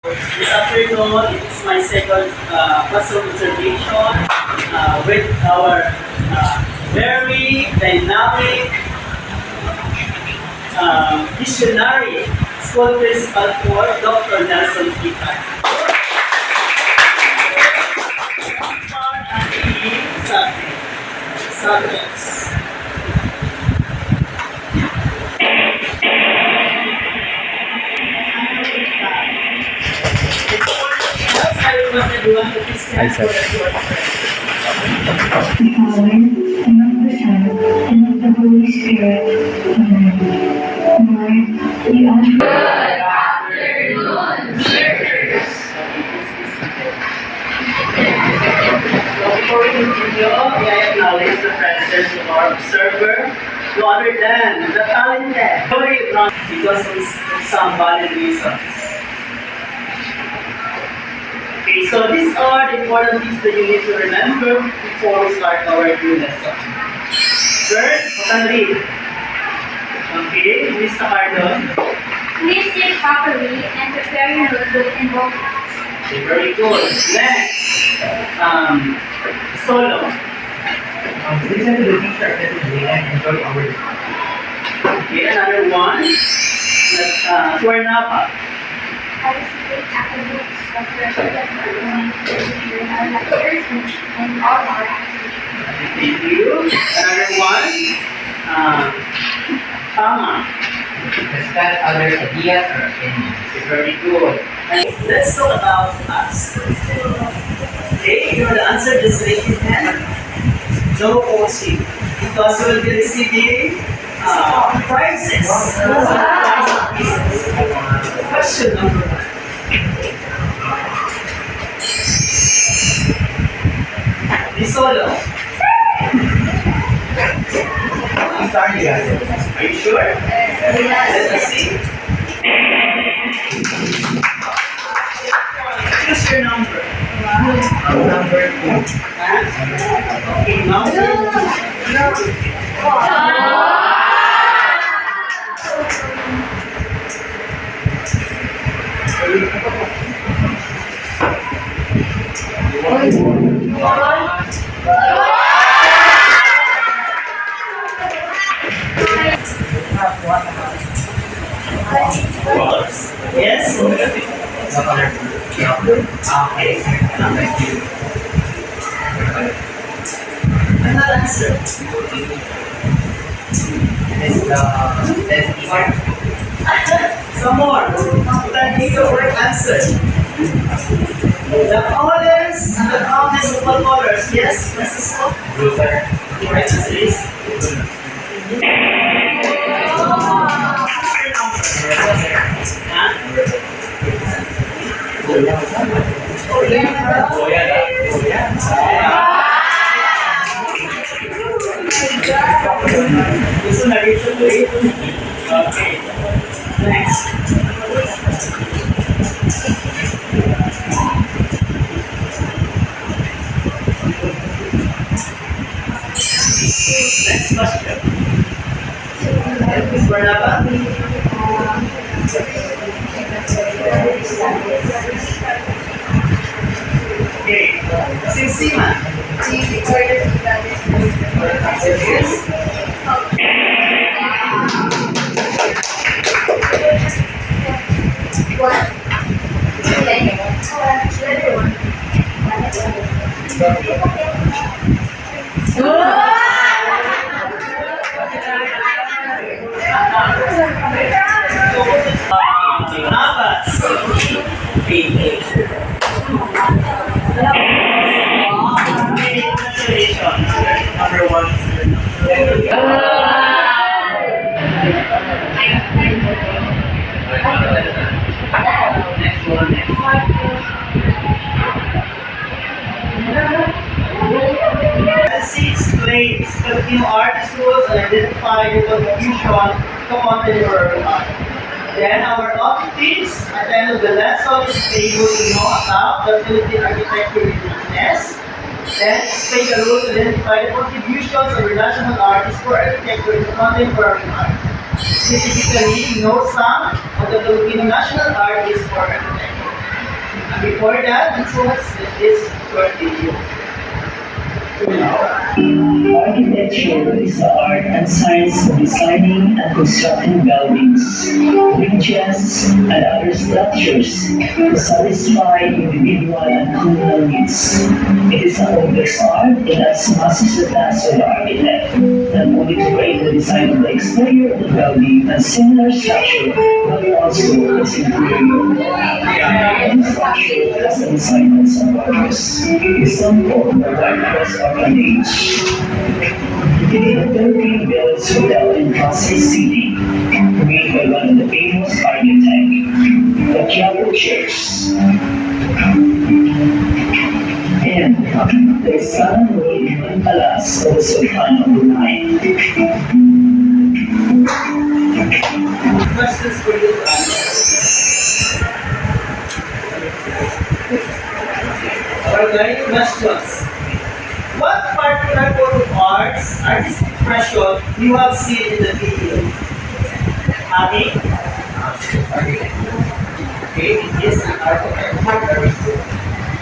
This afternoon, it is my second classroom observation with our very dynamic visionary school principal for Dr. Nelson Kita. Subjects. Hi, sir. The Father, and of the Son, and of the Holy Spirit. Amen. Lord, you are Before we continue, may I acknowledge the presence of our observer, no other than the talented, Glory Brown, because of some valid reasons. Okay, so these are the important things that you need to remember before we start our new lesson. First, we can read. Okay, Mr. Cardon. Please sit properly and prepare your notebook and notebooks. Okay, very good. Next, solo. Listen to the teacher attentively and enjoy our discussion. Okay, another one. Suarnapa. Participate academic structure that during our lectures and all our activities. Thank you. Another one. Tama. Discuss other ideas or opinions. Okay, very good. And let's talk about us. Okay, if you want to answer, just raise your hand. No posing. Because you will be receiving prizes. Question number 1. Solo. I'm sorry, guys. Are you sure? Let us see. What's your number? Number 2. Okay, number 2. Yes? Okay. Number 2. Another answer. Is the teacher. Some more. That need the word answer. The tallest and the calmest of all colors. Yes, Francisco? Blue, sir. Right answer is Gusto na rin siya tuloy. Okay. Next. Next question. Wala ba? Okay. Singsiman. Yes. Nabas. Congratulations. Number 1. Next one. Nancy explains Filipino art schools and identify the contribution to contemporary art. Then our objectives at the end of the lesson is to be able to know about the Philippine architecture uniqueness. Then explain the rules to identify the contributions of the national artists for architecture to contemporary art. Specifically, know some of the Filipino national artists for architecture. Before that, this was this short video. Architecture is the art and science of designing and constructing buildings, bridges, and other structures to satisfy individual and communal needs. It is a complex art in as much as the task of the architect, not only to create the design of the exterior of the building and similar structure, but also its interior. Any structure has an assignment and purpose. Example, the White House orphanage. The Philippine Village Hotel in Pasay City, made by one of the famous architects, the Quiapo Church. And the San Juan Palace of the Sultan of Brunei. Questions for you to answer. Alright, questions. What particular form of arts, artistic expression you have seen in the video? Abi? Okay, it is an art of.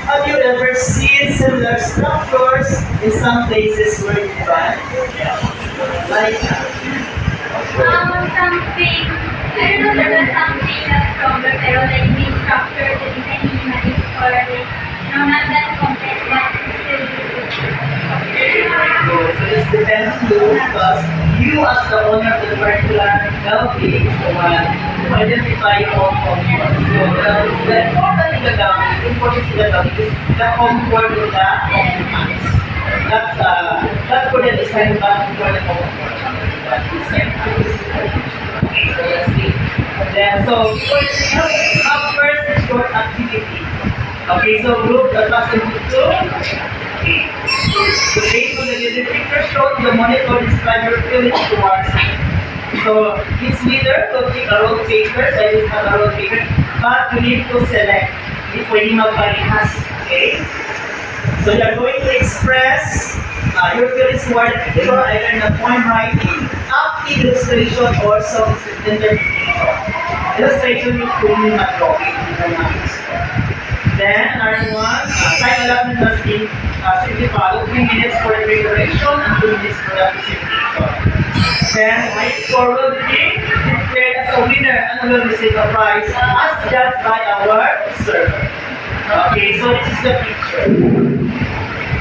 Have you ever seen similar structures in some places where you can? Like, Something, I don't know, there was something that's stronger, pero like the structure, the design minimalist or like, not that complex, but still so it depends on you because you as the owner of the particular building is the one to identify your own comfort. So the important in the building, the importance in the building is the comfort of the occupants. Not for the design, but for the comfort of the design. Okay, so let's see. Then, so first is short activity. Okay, so group the class into two. Okay. So based on the little picture shown, the monitor describe your feelings towards it. So each leader will take a roll paper, so I will have a roll paper, but you need to select. Hindi pwede magparehas. Okay? So you are going to express your feelings towards the picture, either in the poem writing, active illustration, or some interpretation. Illustration is only a drawing, then another one, time allotment must be strictly followed. 3 minutes for the preparation and 2 minutes for the presentation. Then high score will be declared as a winner and will receive a prize as judged by our observer. Okay, so this is the picture.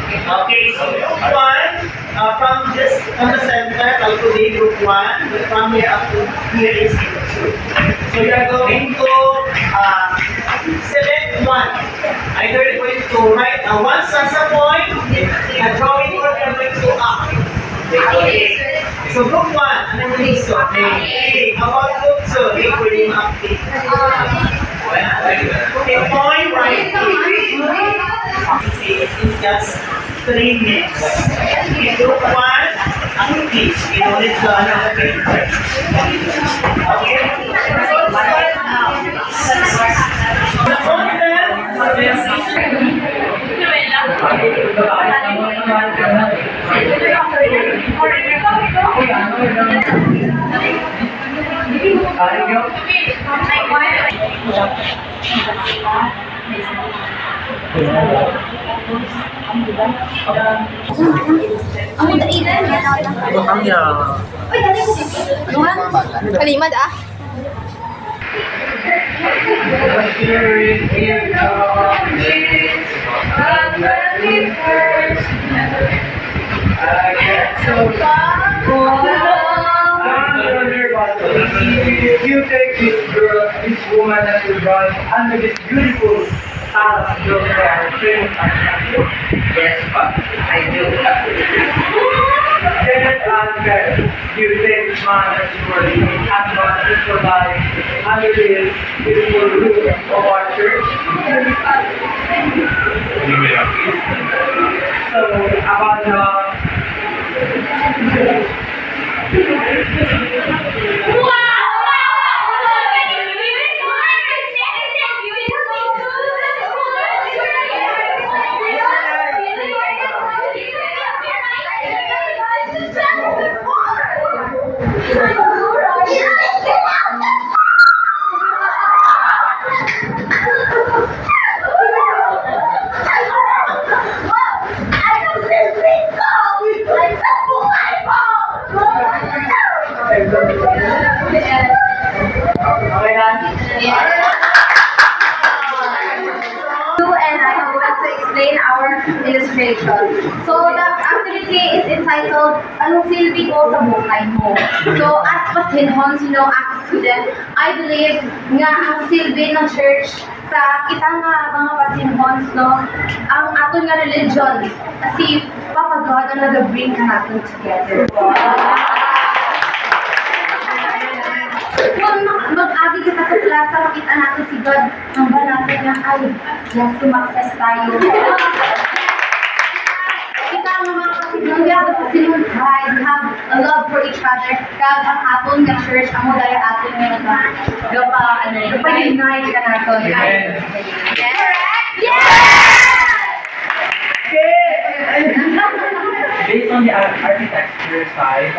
Okay, so group 1, from the center up to the group 1, from here up to here is group 2. So you are going to select one. Either you're going to write one stanza point, a drawing, or you're going to act. Okay. So group 1, ano yung gusto? Okay. About group 2, you're going to act. Okay, point writing. Okay, it's just 3 minutes. Okay, group 1, activities. You know, let's go another paper. Okay. So start now. The content of the Ang dailan. Kalimad ah. If you take this girl, this woman that you brought under this beautiful palace built by our famous architect, yes, but I do. Then after you take this man as your husband for life under this beautiful roof of our church. So about registration. So, the activity is entitled, Anong Silbi Ko sa Buhay Mo? So, as pasinhons, as a student, I believe nga ang silbi ng church sa kita nga mga pasinhons, ang aton nga religion. Kasi, Papa God ang nag-bring ka natin together. Kung mag-agi kita sa klasa, makita natin si God, ang ba natin nga, ay, yes, sumakses tayo. Kita ang mga kasiglang, we have a kasiglang pride, we have a love for each other. Kaya ang aton nga church, ang mga aton nga gapa-unite ka natin. Correct? Yes! Based on the architecture side,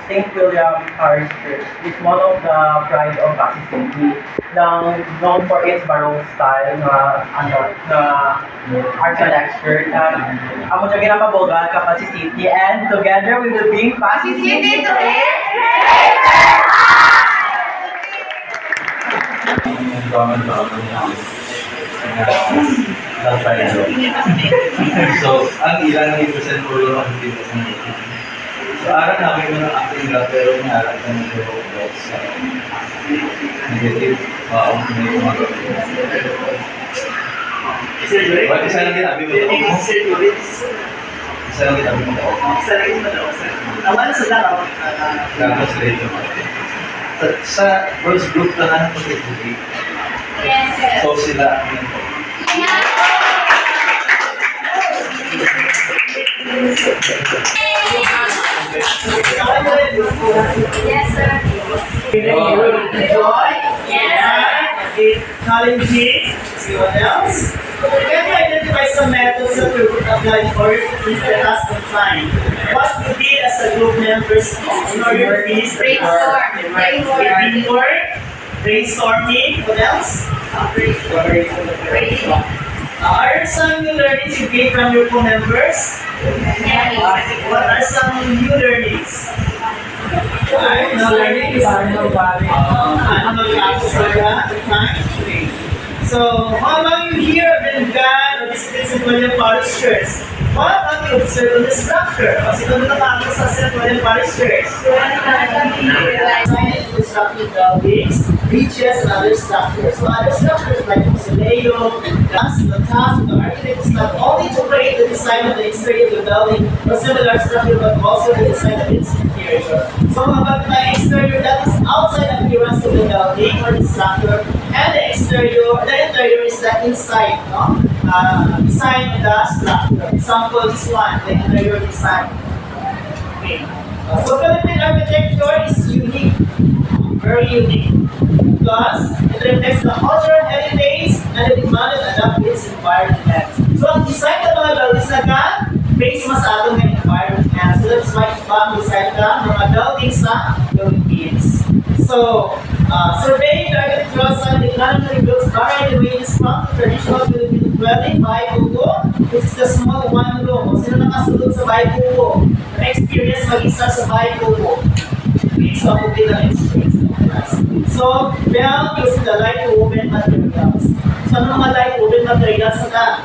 St. William Parish Church is one of the pride of Pasig City, known for its Baroque style na architecture. Amo siya ginapaboga ka Pasig City, and together we will bring Pasig City to it. So, ang ilan represent po yung activities ng ito. So, aral namin yung acting graph, pero may aral ka ng sa negative, may kumagawa. Ba't isa lang ginabi mo ito? Isa lang ginabi mo ito? Translation. Sa first group na nga ng pag-ibig. Yes. So, sila, Yes, sir. Joy? Yes. Challenging? See what else? Can you identify some methods that we would apply in order to finish the task on time? What we did as a group members in order to finish the task? Teamwork, brainstorming, what else? Are some new learnings you gained from your co-members? What are some new learnings? No learnings? Ano classes are that? So, how long you hear of the God or visited St. William Parish Church? What have you observed on the structure? Kasi kung nakakita sa St. William Parish Church? Design and constructed buildings, beaches, and other structures. So other structures like Mausoleo, the task of the architect is not only to create the design of the exterior of the building or similar structure, but also the design of its interior. So about the exterior, that is outside appearance of the building or the structure, and the interior is the inside, inside the structure. Example, this one, the interior design. Okay. So Philippine architecture is unique, very unique, because it reflects the cultural heritage and the demand to adapt its environment. So ang design ng mga buildings na based mas sa atong environment. So that's why ibang design ka mga buildings sa Philippines. So, surveying the architectural side, the economy builds variety ways from the traditional Filipino dwelling by Bugo, which is the small one room. Sino nakasulod sa Bahay Bugo? Na-experience mag-isa sa Bahay Bugo. Okay, so ako din ang experience. So, build using the light woven materials. So, ano mga light woven materials na?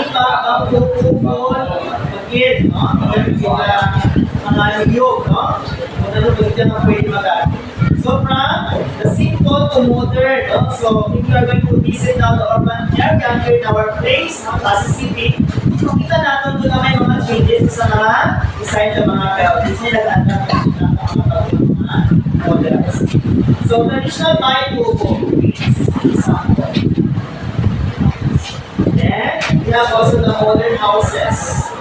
Ipa, bamboo, pagkid, mga niyog, kung ano ba dyan ang pwede magamit. So from the simple to modern, so if you are going to visit now the urban area here in our place, Pasig City, makita natin doon na may mga changes sa mga design ng mga buildings na nag-adapt ng mga models. So traditional Bahay Bugo, example. Then we have also the modern houses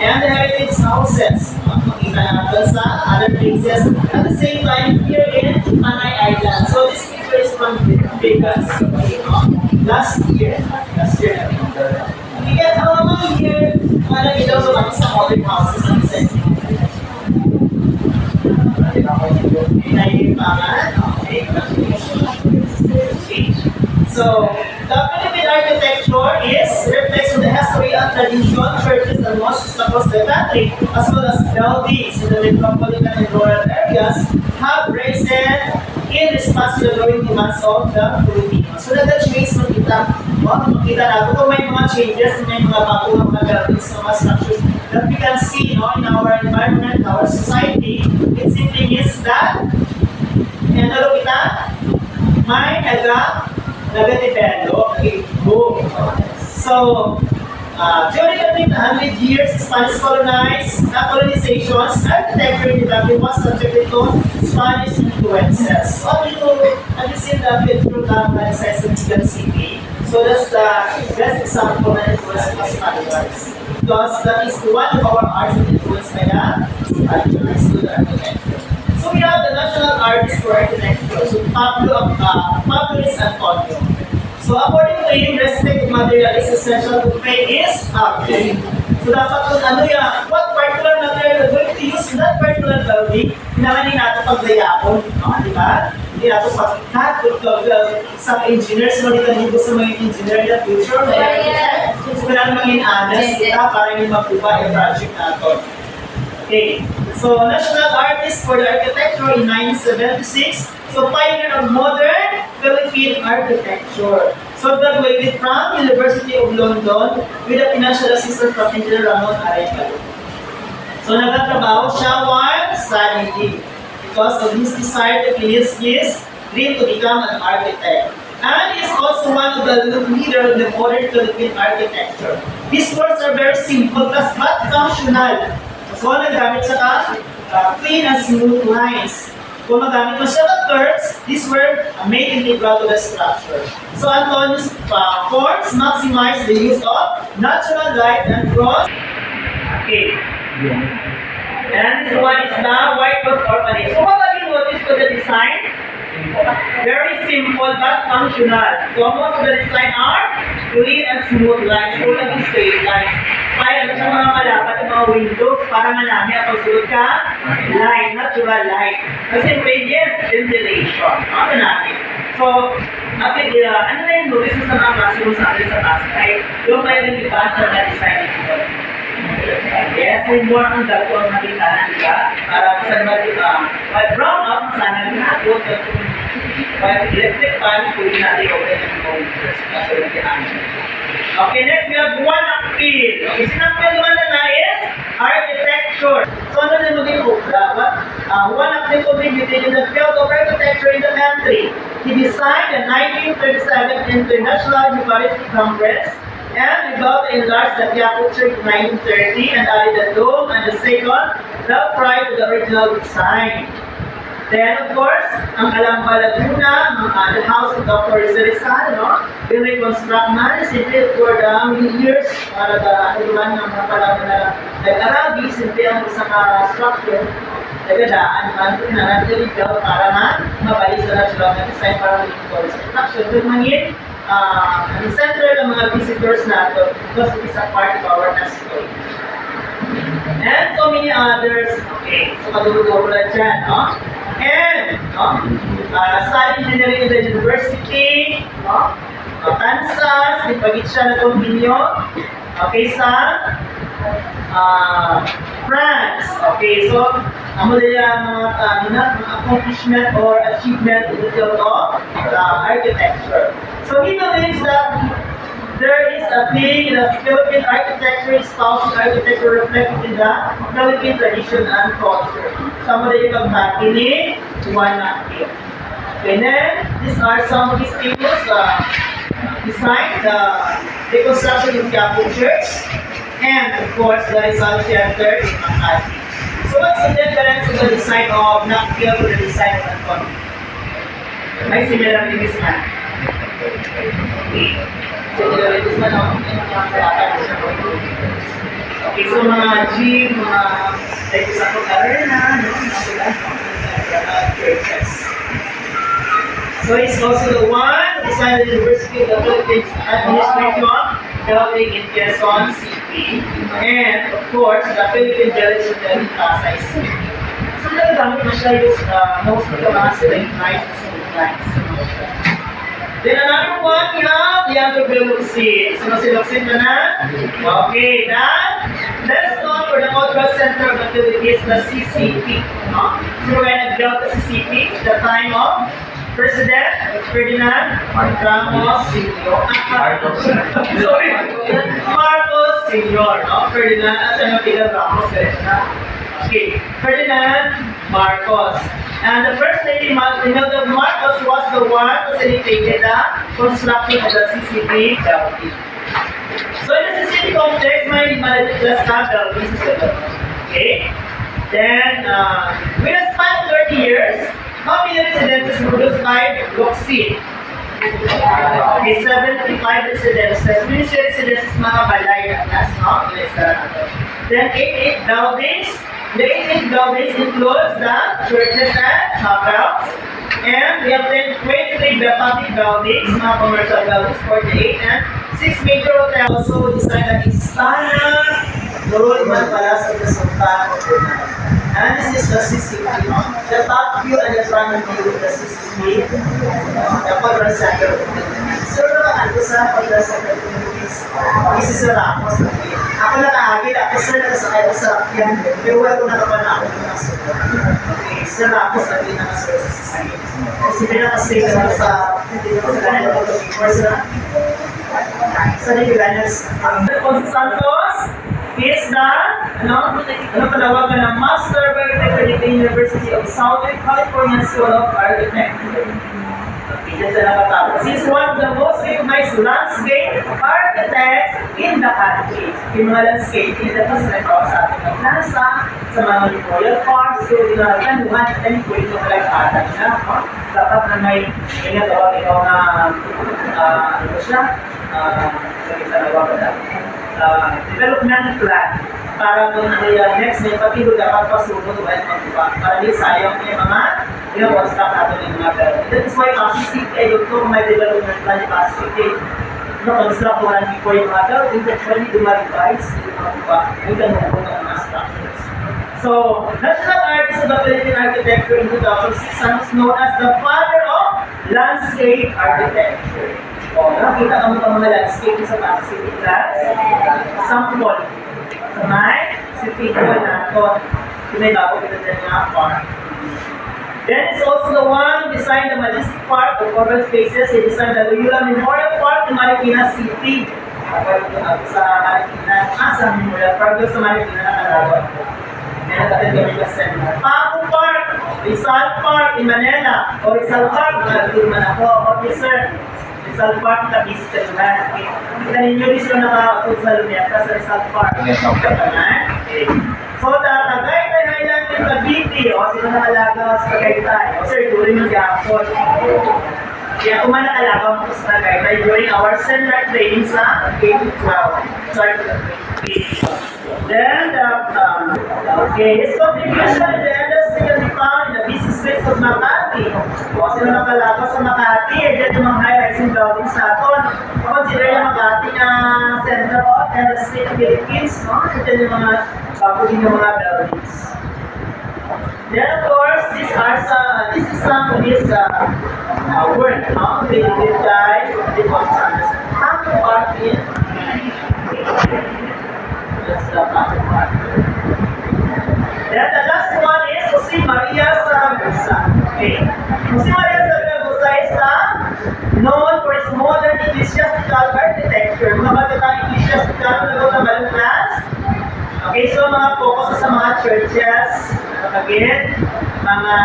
and the heritage houses. Makita natin sa other places at the same time here in Panay Island. So this picture is from Vegas. Last year. Again, how many here nagdaw sa kami sa modern houses ng sense? Okay. So, the Philippine architecture is reflects on the history and tradition, churches and mosques across the country, as well as buildings in the metropolitan and rural areas have risen in response to the growing demands of the Filipinos. So, that shows makita makita natin kung may mga changes, may mga bagong mga buildings, mga structures that we can see in our environment, our society. It simply means that ano kita? May nag-develop. Okay, boom. So, during the 100 years, Spanish colonizations, architecture in the was subjected to Spanish influences. So, have you seen the picture of the Sesame City? So, that's the best example na influence of Spanish arts. Because that is one of our arts that influenced by the Spanish arts to the architecture. So, we have the national artist for architecture, so Pablo Antonio. So according to him, respect of material is essential to create his building. So dapat kung ano yan, what particular material we're going to use in that particular building, kailangan natin paglayapon, di ba? Hindi natin pag-cut, some engineers, dito dito sa mga engineer in the future, so kailangan maging honest, para hindi magkuba yung project natin. Okay, so national artist for the architecture in 1976. So pioneer of modern Philippine architecture. So graduated from University of London with a financial assistance from Engineer Ramon Arevalo. So nagtatrabaho siya while studying because of his desire to finish his dream to become an architect. And he is also one of the leaders of the modern Philippine architecture. His works are very simple but functional. So nagamit siya clean and smooth lines. Kung magamit mo siya ng curves, these were made integral to the structure. So Antonio's forms maximize the use of natural light and cross. Okay. And this one is the White Rose Orphanage. So what have you noticed to the design? Very simple but functional. So most of the design are clean and smooth lines, totally straight lines. Kaya sa mga malapat ng mga windows para manami ang pagsulot ka light, natural light. Kasi radiance, ventilation. Ano natin? So, ano na yung notice sa mga classroom sa atin sa Pasay? Yung kaya rin iba sa na-design ito. Yes, may more ang dato ang nakita na diba? Para saan ba diba? But brown out, sana rin ako. But electric fan, pwede natin open yung motors. Kasi nagkihaan. Okay, next we have one appeal. Okay, sinapil naman na is architecture. So ano na maging one appeal contributed in the field of architecture in the country. He designed the 1937 International Eucharistic Conference and developed and enlarged the Quiapo Church in 1930 and added the dome and the second bell prior to the original design. Then, of course, ang Calamba Laguna, the house of Dr. Rizal, will reconstruct man simply for the years para naman ng mga panahon na nag-Arabi, simply ang isang structure nagadaan man na natin para mabalik sa natural na design para maging tourist attraction. Doon mangin, ang center ng mga visitors natin because it is a part of our national. And so many others. Okay, so kadulugo lang dyan, And, study engineering in the university, Kansas, ipagit siya na dominyo, okay, sa France. Okay, so, amo nila mga accomplishment or achievement in the field of architecture. So, he believes that there is a thing in the Philippine architecture, espousing architecture reflected in the Philippine tradition and culture. Some of the pagkakini, one here. And then, these are some of his famous designs, the reconstruction of Quiapo Church, and of course, the Rizal Theater in Makati. So what's the difference of the design of Nakpil to the design of Antonio? May similarities man. Okay. Similarities man ako. Okay, so mga gym, mga like sa arena, churches. So he's also the one who designed the University of the Philippines Administration building in Quezon City, and of course the Philippine Village Hotel in Pasay City. So nagagamit na siya yung most of the mga straight lines and smooth lines. Then another one, we have the Anthropology. So nasiloksin na na? Okay, let's go for the Cultural Center of the Philippines, the CCP. So we're going to build the CCP at the time of President Ferdinand Ramos Sr. Sorry, Marcos Sr. No? Ferdinand at ano Fidel Ramos. Okay, Ferdinand Marcos. And the first lady, Imelda Marcos, was the one who facilitated the construction of the CCP building. So in the CCP complex, may malilas na buildings as well. Okay? Then, with a span of 30 years, how many residences produced by Luxi? Okay, 75 residences. When you say residences, mga balay na class, no? Then, 88 buildings. The 88 buildings includes the churches and chapels. And we have 23 public buildings, mga commercial buildings, 48, and 6 major hotels. Also, designed ang Istana Nurul Iman Palace of the Sultan of Brunei. And this is the CCP. The top view and the front view of the CCP. The Pag-Rasakal of the Philippines. So, ako sa Pag-Rasakal of the Philippines, this is the Ramos. Ako nakahagil, ako sir nakasakay ako sa yan. Pero wala ko nakapanakot ng nasa. Okay, sir Ramos na din nakasakay sa CCP. Kasi pinakasakay ko sa kanila ko before sila. Sa Nicolas. Santos is the ano panawagan ng Master by the University of Southern California School of Architecture. Diyan sa nakatapos. He's one of the most recognized landscape architects in the country. Yung mga landscape, tapos nagkawa sa ating ng plaza, sa mga memorial parks, so ginaganuhan, at then pwede mo malagpatan na. Dapat na may ginagawa ikaw na, ano siya, development plan para kung next may patilo dapat pasunod o ay magbuka para di sayang yung mga construct natin yung mga building. That is why Pasig City, kung may development plan yung Pasig City, construct mo lang before yung mga building, that's when you do ma-revise yung mga buka, yung ganun po ng mga structures. So, National Artist of the Philippine Architecture in 2006 is known as the father of landscape architecture. O, nakita ka mo mga landscape sa Pasig City class? Sample. Sa may city ko na ito. May bago kita dyan nga park. Then it's also the one who designed the Majestic Park of urban spaces. He designed the Loyola Memorial Park in Marikina City. Sa Marikina, sa Memorial Park doon sa Marikina na Calagua. Meron natin kami kasi. Paco Park, Rizal Park in Manila. O Rizal Park, nagtulman ako. Okay sir. Rizal Park, na-visit ka naman. Kita ninyo, di sila nakakapod sa Lumeta sa Rizal Park. Okay. So, Tagaytay Highland in Cavite. O, sino nakalaga sa Tagaytay? O, sir, during yung Japon. Kaya kung man nakalaga mo sa Tagaytay during our seminar training sa K-12. Sorry for the Then, okay, his contribution in the industry can be found in the busy streets of Makati. O, sino nakalaga sa Makati? Diyan yung mga high-rising buildings natin. Consider yung Makati na center of the state of Philippines. No? Diyan yung mga bago din yung mga buildings. Then, of course, this is some of his work. No? They died, they want to understand how to art in. That's the part. Then the last one is Jose Maria Zaragoza. Okay. Jose Maria Zaragoza is known for his modern ecclesiastical architecture. Mga batatang ecclesiastical na balong class. Okay, so mga focus sa mga churches, again, mga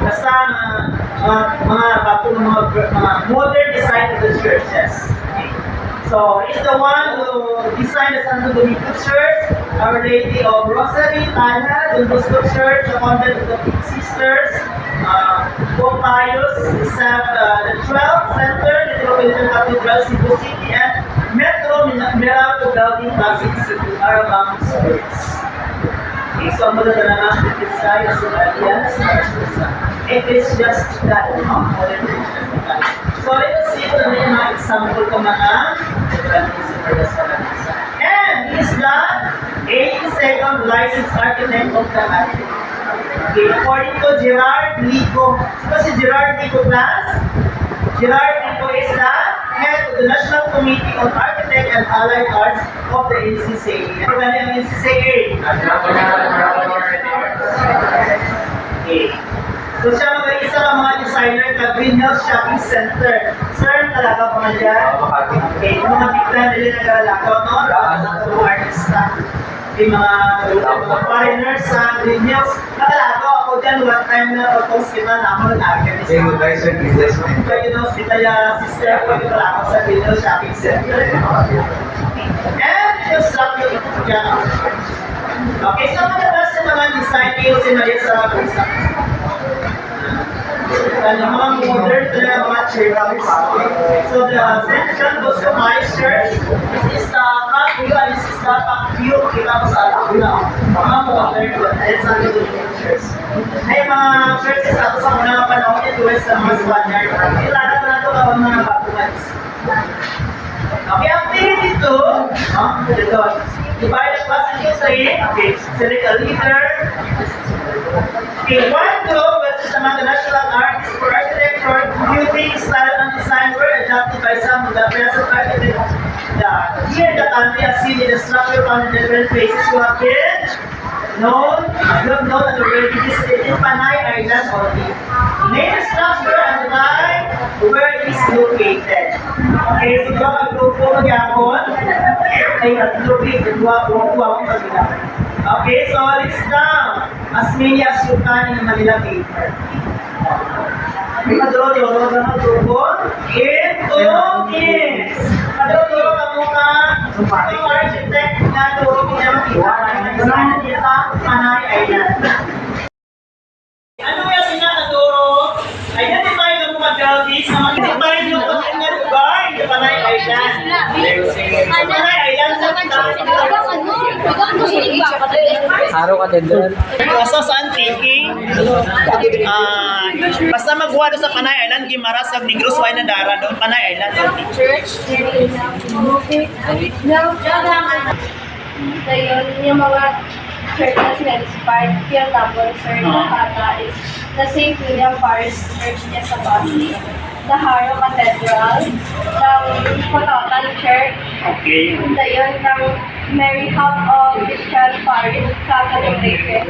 basta mga bago ng mga modern design of the churches. Okay. So, he's the one who designed the Santo Domingo Church, Our Lady of Rosary, Tana, Don Bosco Church, the Convent of the Sisters, Pope Pius, the 12th Center, the Metropolitan Cathedral, Cebu City, and Metro Meralco Building, Pasig City, are among his works. Okay, so ang mga talaga ng Pisay, as an alliance, it is just that, modern Christian. So let us see kung ano yung mga example ko mga and he is the 82nd licensed architect of the country. Okay, according to Gerard Lico. So si Gerard Lico class, Gerard Lico is the head of the National Committee on Architect and Allied Arts of the NCCA. Ano ba yung NCCA? Okay. So siya mag-isa ka mga designer sa Greenhouse Shopping Center. Sir, talaga pa nga dyan? Okay, yung mga tikta nila nag-alakaw, no? Mga artista. Yung mga foreigners sa Greenhouse. Nakalakaw ako dyan, one time na pag-post kita naman agad. Thank you guys, sir. Kaya no, si Taya sister ko yung kalakaw sa Greenhouse Shopping Center. And just love you dyan. Okay, so malabas yung mga design niyo si Maria sa Pisa. Yung mga modern na mga cherubs. So the Central Customizers, this is the front view and this is the back view. Kita ko sa Laguna. Mga modern na. It's under the pictures. Ay mga churches ako sa mga panahon ito sa mga Spaniard. Ilalagay na ito ang mga baguhan. Okay, activity 2. Ito. Divide the class into 3. Okay, select a leader. Okay, 1 group, which is among the national artists for architecture, beauty, style, and design were adopted by some of the present architects. Here in the country, as seen in the structure found in different places, you have been known, you have known and already visited in Panay Island only. Name the structure and the time where it is located. Okay, so ito ang grupo magyapon ay at-lupit, dua akong pagkita. Okay, so list down as many as you can in Manila paper. Maduro-duro na grupo into is. Maduro-duro ka muna yung architect na duro pinamakita na design sa Panay Island. Ano yung pinakaduro? Identify ng mga buildings na mag-identify yung kanyang lugar yung Panay Island. Panay Island sa Araw ka din doon. Basta saan thinking? Basta magbuha doon sa Panay Island, Gimarasag, Negros, Way na Dara doon, Panay Island. So yun, yung mga churches na inspired, yung number, sir, na kata is the St. William Parish Church niya sa Boston, the Harrow Cathedral, ng Cototan Church, Okay. so yun, ng Mary Hop of Christian Parish sa Calibre,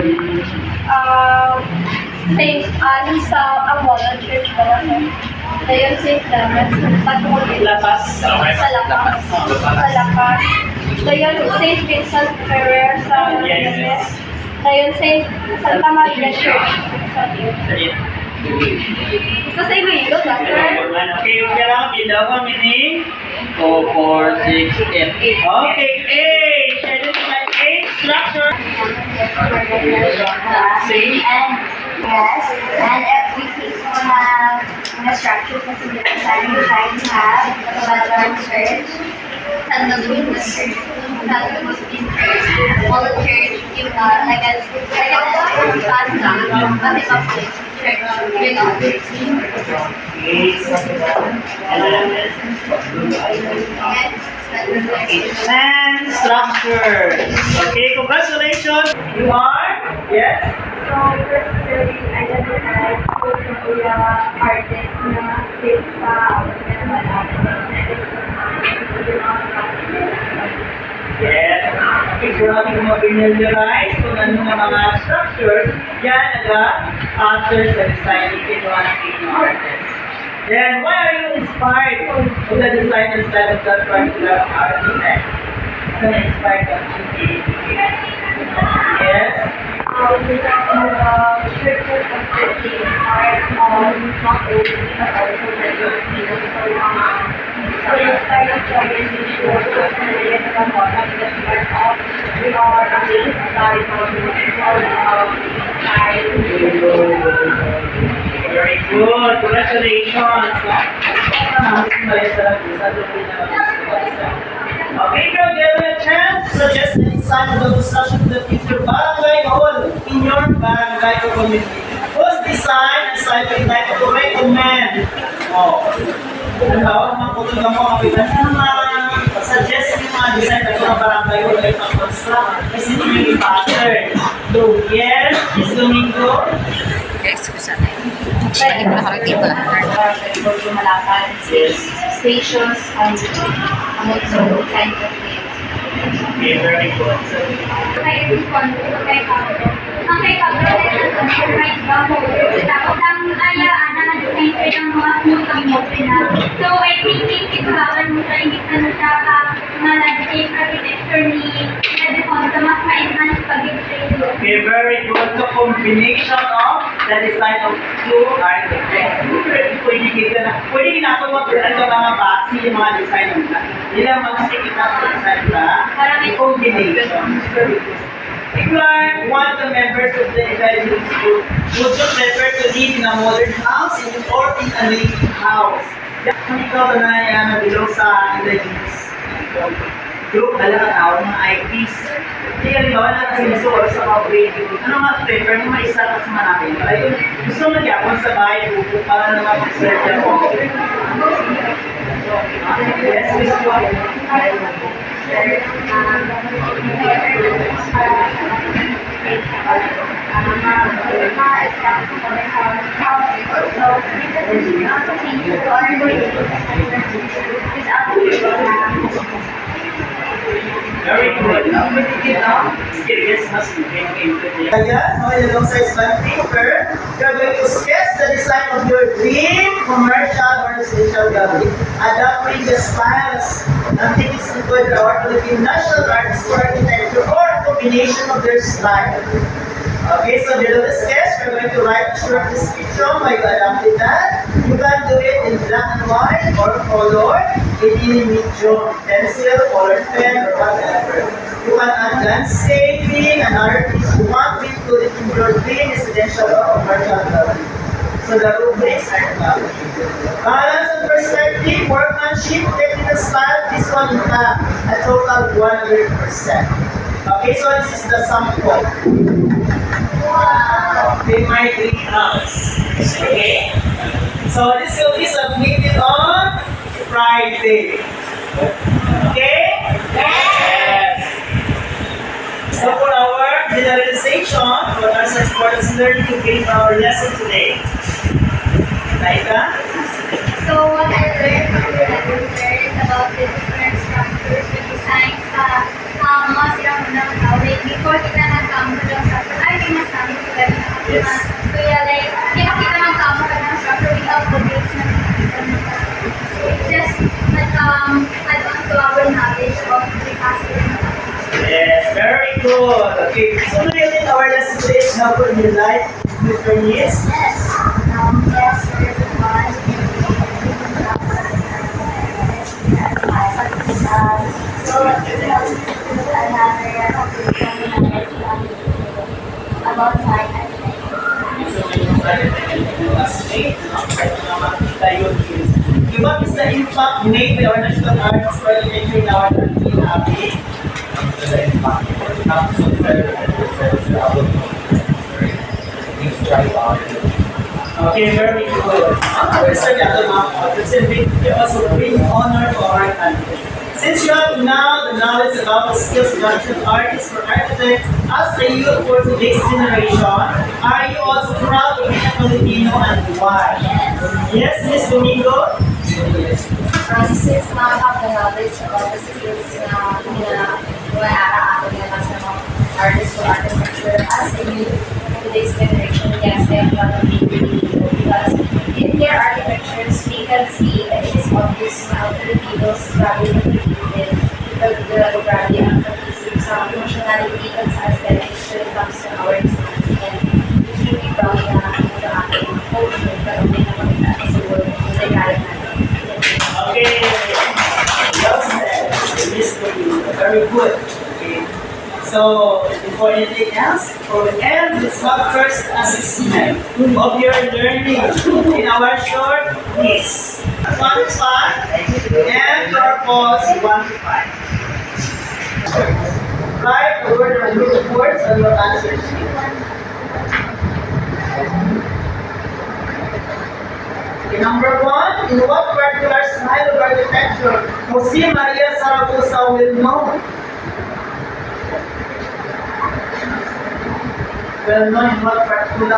St. Anne sa Apollo Church ba na, sir? So yun, St. Clement, Lapas. sa Lapas. Sa Lapas. So yun, St. Vincent Ferrer sa Yes. So yun, Santa Maria Church. Gusto sa Iloilo ba, sir? Okay, yung kailangan bilawan meaning 2, 4, 6, 8. okay, A. Identify A structure. And yes, and every case will have mga structures na sila design to have Bataan Church, San Agustin Church, San Agustin Church, Molo Church, yung like a church, you know. And structure. Okay, congratulations. You are? Yes? So, first really identify kung artist na fit sa Yes. Okay, so natin mag-familiarize kung ano ng mga structures, yan nag-answer sa designing kinuha ng inyong artist. Then, why are you inspired with the design and style of that particular architect? So, inspired ka Yes? Churches of the art not only but also the Filipino. So it's kind of organization of the contact that we are amazed by Very good. Congratulations. Okay, girl, give it a chance. Suggest the design of the construction of the future barangay hall in your barangay or community. Whose design is I would like to recommend? Oh. Ano, mga kutugang mo, kapitan naman. Suggest yung mga design ng mga barangay hall ay pang-construct. Kasi hindi yung pattern. So, yes, Miss Domingo. Pwede na nakakita. Stations and also kind of things. Okay, very good. So, Kaya yung kung kaya Okay, pag-protection sa right ba mo? Tapos ang ayaan na nag-design ko ng mga smooth ang motion na. So, I think if bawal mo sa ingit na siya na landscape architecture ni Edison sa mas ma-enhance pag-explain. Okay, very good. So, combination of the design of two architects. Pwede ginagawa mag-run ka mga base yung mga design nila. Nila mag-sikita sa design ba? Combination. If you are one of the members of the intelligence group, would you prefer to live in a modern house or in a native house? Kung ikaw na belong sa intelligence group, alam tao, mga IPs, hindi halimbawa na kasi nasuot sa mga grade. Ano nga prefer mo isa ka sa manapin? Ayun, gusto mo magyapon sa bahay, buko para naman mag-search ako. Yes, gusto mo. Very good. Experience must be Ayan, alongside one paper, you're going to sketch the design of your dream commercial or residential building. Adapting the styles and techniques included our Philippine national arts for architecture or a combination of their style. Okay, so below the sketch, we're going to write a short description by adapting that. You can do it in black and white or color, any medium, pencil, colored pen, or whatever. You can add landscaping and other things you want to include in your dream residential or commercial building. So the rubrics are covered. Balance and perspective, workmanship, technical style, this one you have a total 100%. Okay, so this is the sample. They might read house. Okay? So this will be submitted on Friday. Okay? Yes! So for our generalization, what are some important learning in our lesson today? Laika? So what I learned from the lesson is about the different structures, the designs, mga silang unang tawag. Before kita nagkamo ng structure, ay may nasabi ko lang na kaya like, kaya kita nagkamo ka ng structure without the base na nakikita mo. It's just add on to our knowledge of the past. Yes, very good. Okay, so do you think our lesson today is helpful in your life with your needs? Yes. Yes, very good. So, about science. What is the impact made by our national arts for education in our country? Okay, very good. You also bring honor to our country. Since you have now the knowledge about the skills of national artists for architects as a youth for today's generation, are you also proud to be a Filipino and why? Yes, Miss Domingo? Since now I have the knowledge about the skills na ara-ara ng national artists for architecture as a youth in today's generation, yes, I am proud of being Filipino because in their architectures, we can see that it is obvious na Filipinos struggle to create the branding and cohesive sa functionality and sa aesthetics when it comes to our designs. And we should be proud na ito ating culture pero may nakakita sa world na kaya natin. Okay, well said, Miss Domingo. Very good. Okay. So, before anything else, for the end, let's have first assessment of your learning in our short quiz. 1 to 5 and purpose 1 to 5. Write a word or a group of words on your answer sheet. Okay, number 1, in what particular style of architecture Jose Maria Zaragoza will know? Well known in what particular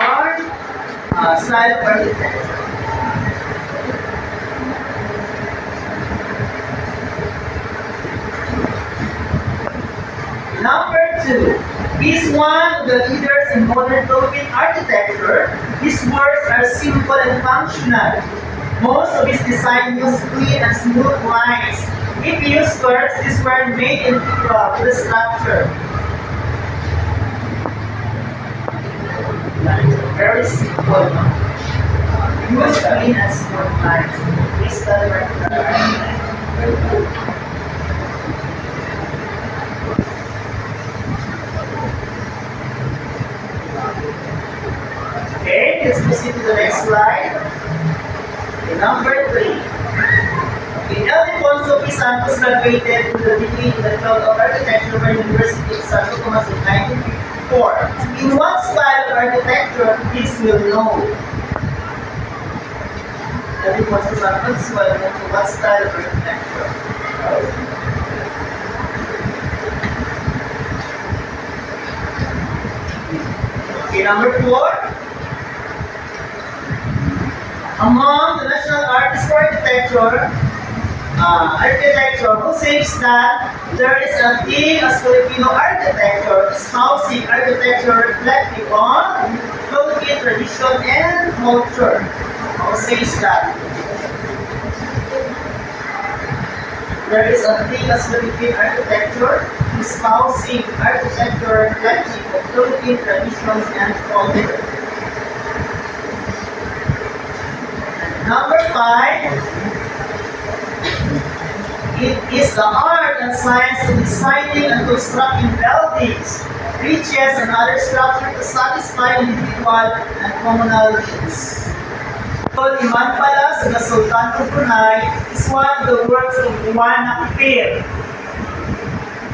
style of architecture? Number 2, is one of the leaders works in modern Philippine architecture, his works are simple and functional. Most of his design use clean and smooth lines. If he used curves, these were made integral to the structure. Very simple. Use clean and smooth lines. Please study Okay, let's proceed to the next slide. Okay, number 3. Okay, Alfonso P. Santos graduated with a degree in the field of architecture from the University of Santo Tomas in 1954. In what style of architecture this will know? Alfonso Santos will know what style of architecture. Okay, number 4. Among the national artists for architecture, who says that there is a thing as Filipino architecture, is housing architecture reflecting on Philippine tradition and culture. Who says that? There is a thing as Philippine architecture, is housing architecture reflecting on Philippine traditions and culture. Number 5, it is the art and science of designing and constructing buildings, bridges, and other structures to satisfy individual and communal needs. Iman Palace of the Sultan of Brunei is one of the works of Juan Nakpil.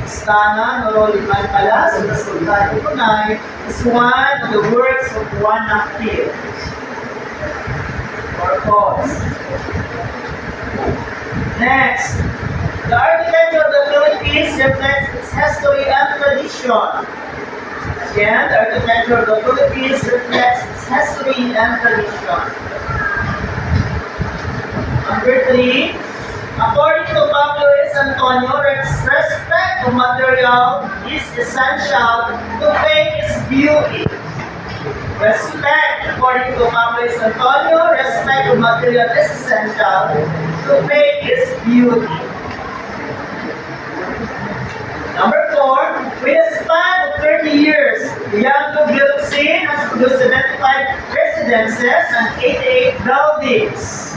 Istana Nurul Iman Palace of the Sultan of Brunei is one of the works of Juan Nakpil. Or pause. Next, the architecture of the Philippines reflects its history and tradition. Again, the architecture of the Philippines reflects its history and tradition. Number 3, according to Pablo S. Antonio, respect of material is essential to paint its beauty. Respect, according to Pablo S. Antonio, respect of material is essential to paint its beauty. Number 4, with a span of 30 years, Yanto Biloxin has produced 75 residences and 88 buildings.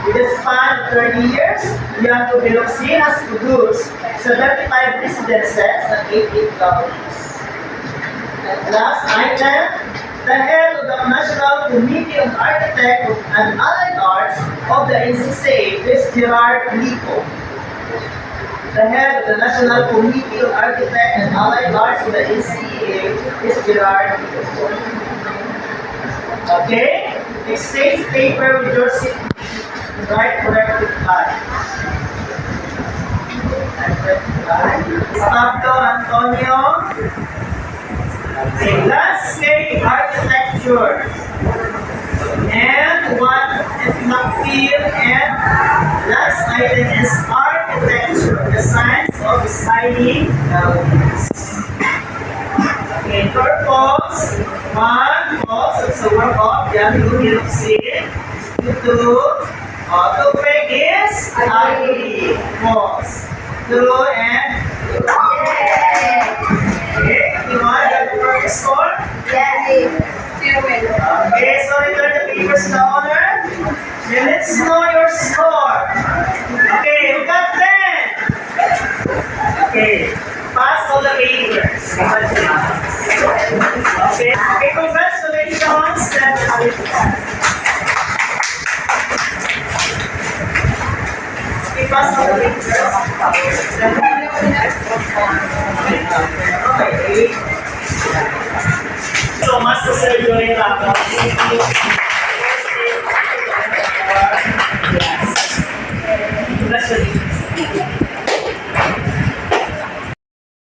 With a span of 30 years, Yanto Biloxin has produced 75 residences and 88 buildings. And last item, the head of the National Committee of Architecture and Allied Arts of the NCCA is Gerard Lico. The head of the National Committee of Architecture and Allied Arts of the NCCA is Gerard Lico. Okay? Exchange paper with your signature. Write corrected line. Pablo Antonio. Landscape architecture and one Nakpil, and last item is architecture, the science of designing buildings. Okay, purpose 1, pause, so work off, you will see 2, autopic is ugly, pause 2 and okay, you want that perfect score? Yes. Okay, so return the papers to the owner. Then let's know your score. Okay, who got 10? Okay, pass all the papers. Okay, congratulations. Okay, pass all the papers. Okay. So much to celebrate now. Yes. Congratulations.